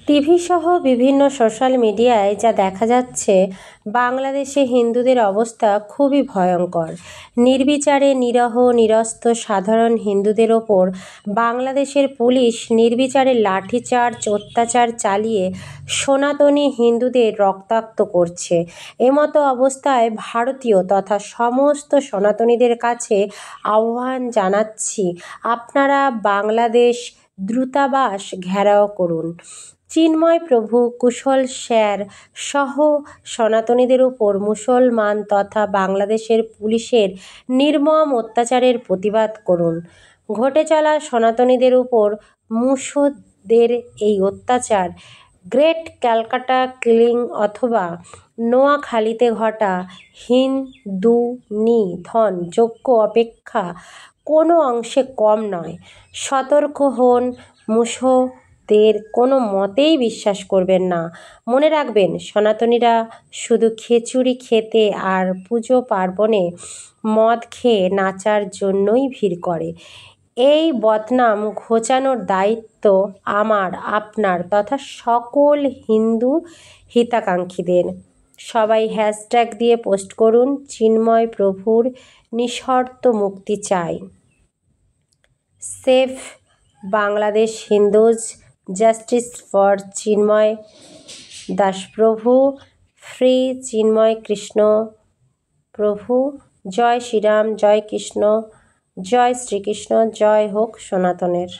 TV সহ বিভিন্ন social মিডিয়ায় যা দেখা যাচ্ছে, বাংলাদেশে হিন্দুদের অবস্থা খুবই ভয়ঙ্কর। নির্বিচারে নিরহ নিরস্ত সাধারণ হিন্দুদের ওপর বাংলাদেশের পুলিশ নির্বিচারে লাঠিচার্জ অত্যাচার চালিয়ে সনাতনী হিন্দুদের রক্তাক্ত করছে। এমতো অবস্থায় ভারতীয় তথা সমস্ত সনাতনীদের কাছে আহ্বান জানাচ্ছি, আপনারা বাংলাদেশ দূতাবাস ঘেরাও করুন। চিন্ময় প্রভু কুশল স্যার সহ সনাতনীদের উপর মুসলমান তথা বাংলাদেশের পুলিশের নির্মম অত্যাচারের প্রতিবাদ করুন। ঘটে চলা সনাতনীদের উপর মুসোদের এই অত্যাচার গ্রেট ক্যালকাটা কিলিং অথবা নোয়াখালীতে ঘটা হিন্দু নিধন যজ্ঞ অপেক্ষা কোনো অংশে কম নয়। সতর্ক হন, মুসোদের কোনো মতেই বিশ্বাস করবেন না। মনে রাখবেন, সনাতনীরা শুধু খিচুড়ি খেতে আর পুজো পার্বণে মদ খেয়ে নাচার জন্যই ভিড় করে। এই বদনাম ঘোচানোর দায়িত্ব আমার, আপনার তথা সকল হিন্দু হিতাকাঙ্ক্ষীদের। সবাই হ্যাশট্যাগ দিয়ে পোস্ট করুন, চিন্ময় প্রভুর নিঃশর্ত মুক্তি চাই। Save Bangladesh Hindus, justice for Chinmoy Das Prabhu, free Chinmoy Krishna প্রভু। জয় শ্রীরাম, জয় কৃষ্ণ, জয় শ্রীকৃষ্ণ, জয় হোক সনাতনের।